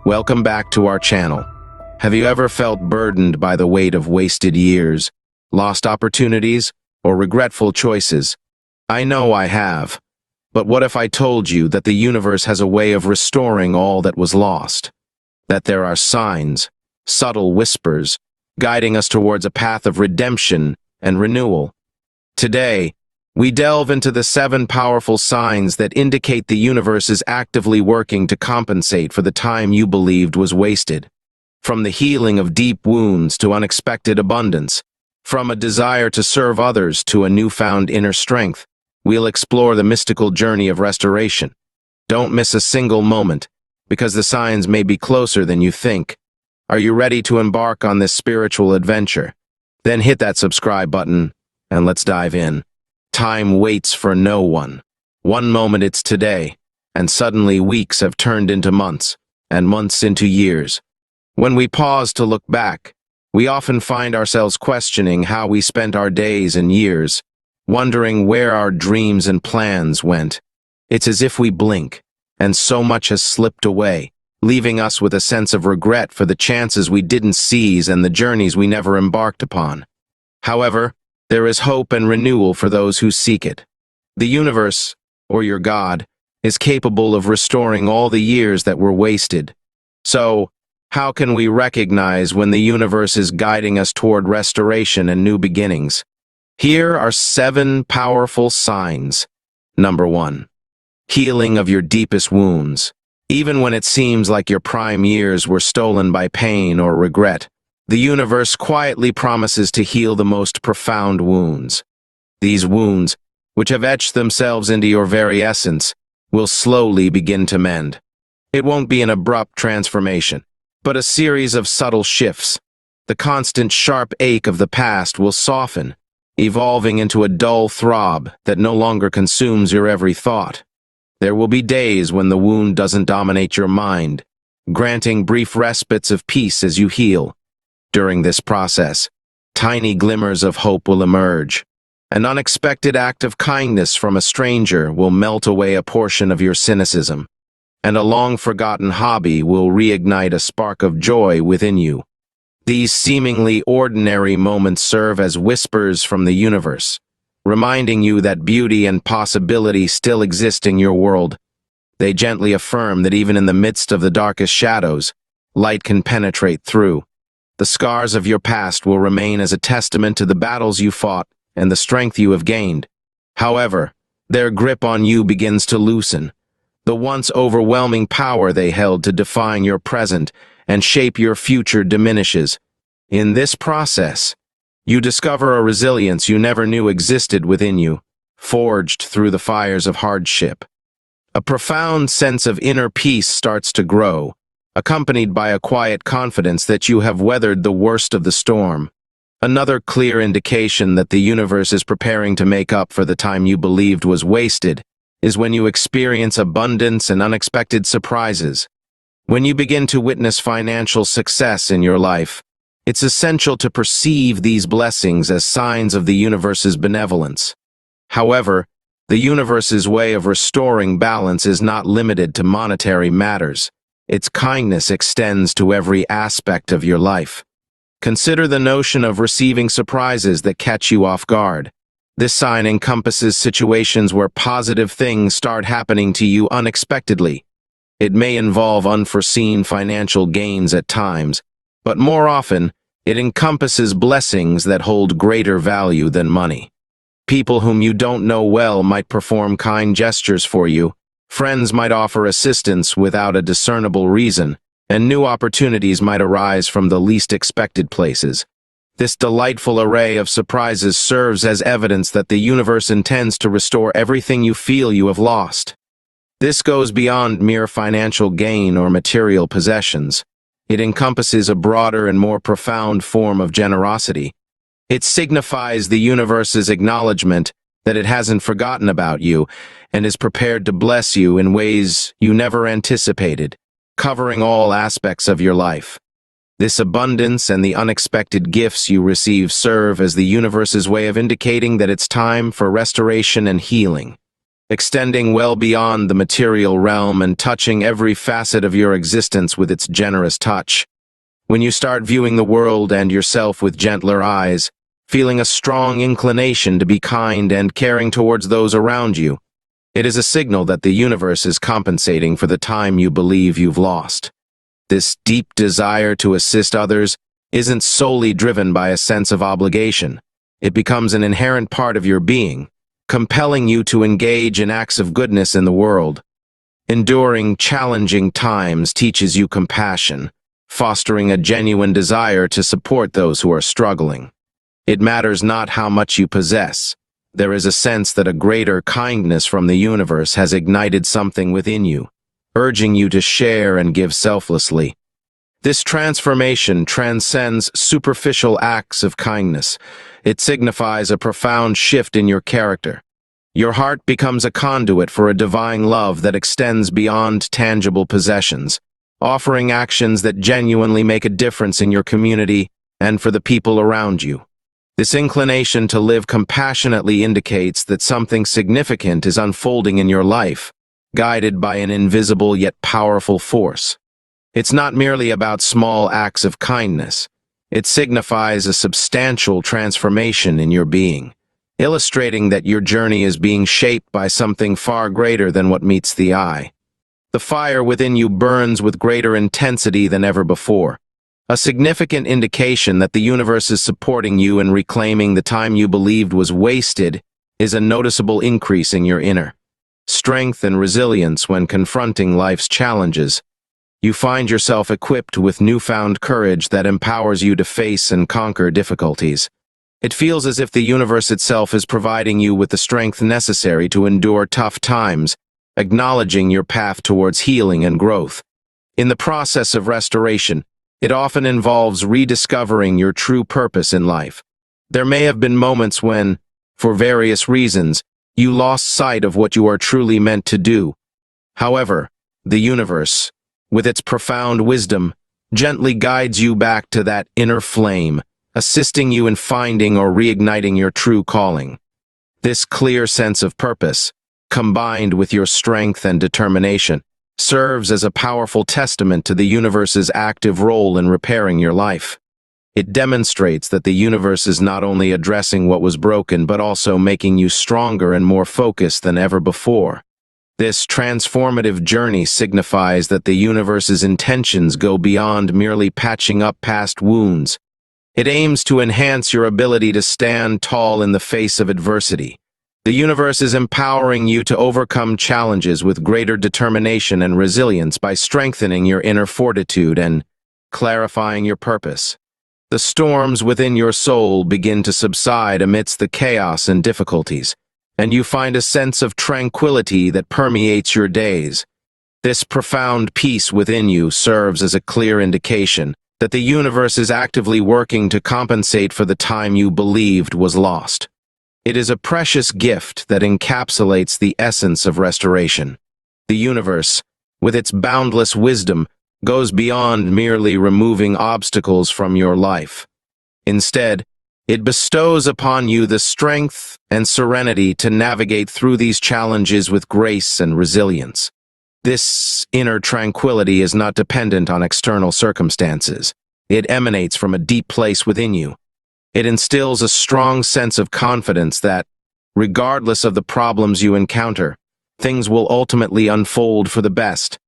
Welcome back to our channel. Have you ever felt burdened by the weight of wasted years, lost opportunities, or regretful choices? I know I have. But what if I told you that the universe has a way of restoring all that was lost? That there are signs, subtle whispers, guiding us towards a path of redemption and renewal. Today, we delve into the 7 powerful signs that indicate the universe is actively working to compensate for the time you believed was wasted. From the healing of deep wounds to unexpected abundance, from a desire to serve others to a newfound inner strength, we'll explore the mystical journey of restoration. Don't miss a single moment, because the signs may be closer than you think. Are you ready to embark on this spiritual adventure? Then hit that subscribe button, and let's dive in. Time waits for no one. One moment it's today, and suddenly weeks have turned into months, and months into years. When we pause to look back, we often find ourselves questioning how we spent our days and years, wondering where our dreams and plans went. It's as if we blink, and so much has slipped away, leaving us with a sense of regret for the chances we didn't seize and the journeys we never embarked upon. However, there is hope and renewal for those who seek it. The universe, or your God, is capable of restoring all the years that were wasted. So, how can we recognize when the universe is guiding us toward restoration and new beginnings? Here are 7 powerful signs. Number 1. Healing of your deepest wounds. Even when it seems like your prime years were stolen by pain or regret, the universe quietly promises to heal the most profound wounds. These wounds, which have etched themselves into your very essence, will slowly begin to mend. It won't be an abrupt transformation, but a series of subtle shifts. The constant sharp ache of the past will soften, evolving into a dull throb that no longer consumes your every thought. There will be days when the wound doesn't dominate your mind, granting brief respites of peace as you heal. During this process, tiny glimmers of hope will emerge. An unexpected act of kindness from a stranger will melt away a portion of your cynicism, and a long-forgotten hobby will reignite a spark of joy within you. These seemingly ordinary moments serve as whispers from the universe, reminding you that beauty and possibility still exist in your world. They gently affirm that even in the midst of the darkest shadows, light can penetrate through. The scars of your past will remain as a testament to the battles you fought and the strength you have gained. However, their grip on you begins to loosen. The once overwhelming power they held to define your present and shape your future diminishes. In this process, you discover a resilience you never knew existed within you, forged through the fires of hardship. A profound sense of inner peace starts to grow, accompanied by a quiet confidence that you have weathered the worst of the storm. Another clear indication that the universe is preparing to make up for the time you believed was wasted is when you experience abundance and unexpected surprises. When you begin to witness financial success in your life, it's essential to perceive these blessings as signs of the universe's benevolence. However, the universe's way of restoring balance is not limited to monetary matters. Its kindness extends to every aspect of your life. Consider the notion of receiving surprises that catch you off guard. This sign encompasses situations where positive things start happening to you unexpectedly. It may involve unforeseen financial gains at times, but more often, it encompasses blessings that hold greater value than money. People whom you don't know well might perform kind gestures for you. Friends might offer assistance without a discernible reason, and new opportunities might arise from the least expected places. This delightful array of surprises serves as evidence that the universe intends to restore everything you feel you have lost. This goes beyond mere financial gain or material possessions. It encompasses a broader and more profound form of generosity. It signifies the universe's acknowledgement that it hasn't forgotten about you and is prepared to bless you in ways you never anticipated, covering all aspects of your life. This abundance and the unexpected gifts you receive serve as the universe's way of indicating that it's time for restoration and healing. extending well beyond the material realm and touching every facet of your existence with its generous touch. When you start viewing the world and yourself with gentler eyes, feeling a strong inclination to be kind and caring towards those around you, it is a signal that the universe is compensating for the time you believe you've lost. This deep desire to assist others isn't solely driven by a sense of obligation. It becomes an inherent part of your being, compelling you to engage in acts of goodness in the world. Enduring challenging times teaches you compassion, fostering a genuine desire to support those who are struggling. It matters not how much you possess. There is a sense that a greater kindness from the universe has ignited something within you, urging you to share and give selflessly. This transformation transcends superficial acts of kindness. It signifies a profound shift in your character. Your heart becomes a conduit for a divine love that extends beyond tangible possessions, offering actions that genuinely make a difference in your community and for the people around you. This inclination to live compassionately indicates that something significant is unfolding in your life, guided by an invisible yet powerful force. It's not merely about small acts of kindness. It signifies a substantial transformation in your being, illustrating that your journey is being shaped by something far greater than what meets the eye. The fire within you burns with greater intensity than ever before, a significant indication that the universe is supporting you in reclaiming the time you believed was wasted. Is a noticeable increase in your inner strength and resilience when confronting life's challenges. You find yourself equipped with newfound courage that empowers you to face and conquer difficulties. It feels as if the universe itself is providing you with the strength necessary to endure tough times, acknowledging your path towards healing and growth. In the process of restoration, it often involves rediscovering your true purpose in life. There may have been moments when, for various reasons, you lost sight of what you are truly meant to do. However, the universe, with its profound wisdom, gently guides you back to that inner flame, assisting you in finding or reigniting your true calling. This clear sense of purpose, combined with your strength and determination, serves as a powerful testament to the universe's active role in repairing your life. It demonstrates that the universe is not only addressing what was broken but also making you stronger and more focused than ever before. This transformative journey signifies that the universe's intentions go beyond merely patching up past wounds. It aims to enhance your ability to stand tall in the face of adversity. The universe is empowering you to overcome challenges with greater determination and resilience by strengthening your inner fortitude and clarifying your purpose. The storms within your soul begin to subside amidst the chaos and difficulties, and you find a sense of tranquility that permeates your days. This profound peace within you serves as a clear indication that the universe is actively working to compensate for the time you believed was lost. It is a precious gift that encapsulates the essence of restoration. The universe, with its boundless wisdom, goes beyond merely removing obstacles from your life. Instead, it bestows upon you the strength and serenity to navigate through these challenges with grace and resilience. This inner tranquility is not dependent on external circumstances. It emanates from a deep place within you. It instills a strong sense of confidence that, regardless of the problems you encounter, things will ultimately unfold for the best.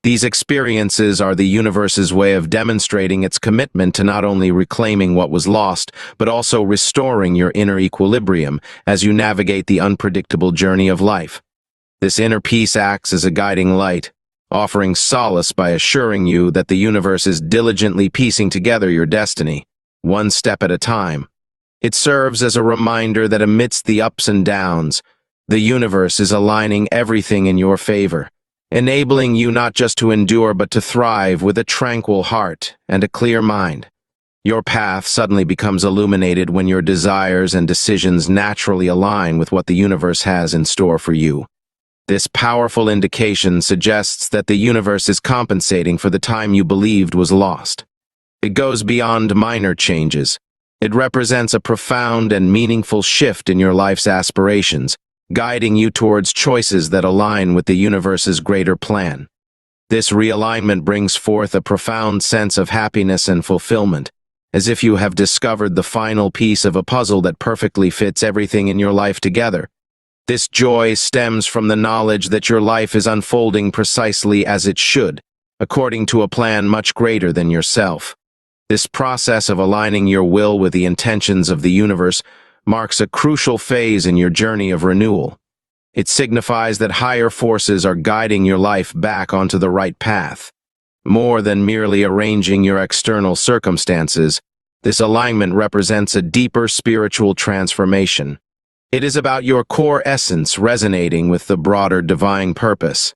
These experiences are the universe's way of demonstrating its commitment to not only reclaiming what was lost, but also restoring your inner equilibrium as you navigate the unpredictable journey of life. This inner peace acts as a guiding light, offering solace by assuring you that the universe is diligently piecing together your destiny, one step at a time. It serves as a reminder that amidst the ups and downs, the universe is aligning everything in your favor, enabling you not just to endure but to thrive with a tranquil heart and a clear mind. Your path suddenly becomes illuminated when your desires and decisions naturally align with what the universe has in store for you. This powerful indication suggests that the universe is compensating for the time you believed was lost. It goes beyond minor changes. It represents a profound and meaningful shift in your life's aspirations, guiding you towards choices that align with the universe's greater plan. This realignment brings forth a profound sense of happiness and fulfillment, as if you have discovered the final piece of a puzzle that perfectly fits everything in your life together. This joy stems from the knowledge that your life is unfolding precisely as it should, according to a plan much greater than yourself. This process of aligning your will with the intentions of the universe marks a crucial phase in your journey of renewal. It signifies that higher forces are guiding your life back onto the right path. More than merely arranging your external circumstances, this alignment represents a deeper spiritual transformation. It is about your core essence resonating with the broader divine purpose.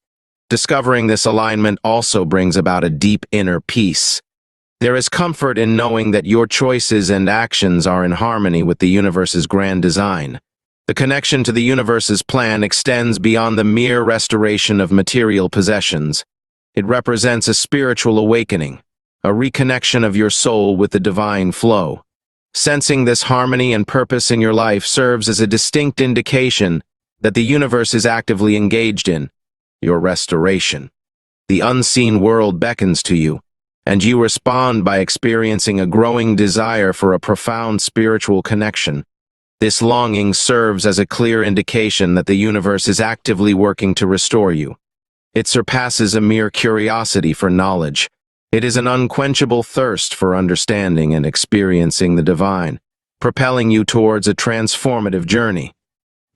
Discovering this alignment also brings about a deep inner peace. There is comfort in knowing that your choices and actions are in harmony with the universe's grand design. The connection to the universe's plan extends beyond the mere restoration of material possessions. It represents a spiritual awakening, a reconnection of your soul with the divine flow. Sensing this harmony and purpose in your life serves as a distinct indication that the universe is actively engaged in your restoration. The unseen world beckons to you, and you respond by experiencing a growing desire for a profound spiritual connection. This longing serves as a clear indication that the universe is actively working to restore you. It surpasses a mere curiosity for knowledge. It is an unquenchable thirst for understanding and experiencing the divine, propelling you towards a transformative journey.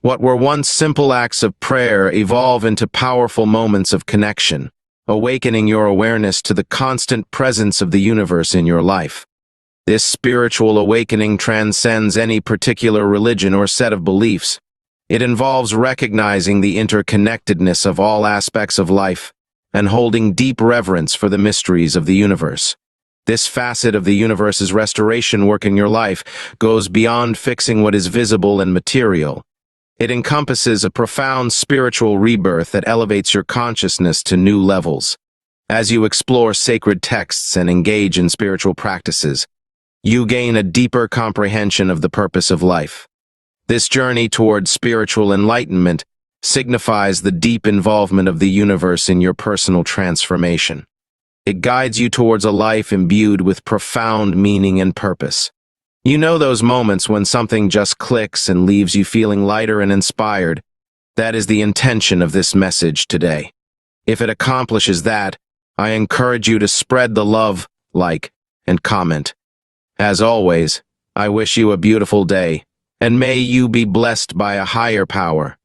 What were once simple acts of prayer evolve into powerful moments of connection, awakening your awareness to the constant presence of the universe in your life. This spiritual awakening transcends any particular religion or set of beliefs. It involves recognizing the interconnectedness of all aspects of life and holding deep reverence for the mysteries of the universe. This facet of the universe's restoration work in your life goes beyond fixing what is visible and material. It encompasses a profound spiritual rebirth that elevates your consciousness to new levels. As you explore sacred texts and engage in spiritual practices, you gain a deeper comprehension of the purpose of life. This journey towards spiritual enlightenment signifies the deep involvement of the universe in your personal transformation. It guides you towards a life imbued with profound meaning and purpose. You know those moments when something just clicks and leaves you feeling lighter and inspired. That is the intention of this message today. If it accomplishes that, I encourage you to spread the love, like, and comment. As always, I wish you a beautiful day, and may you be blessed by a higher power.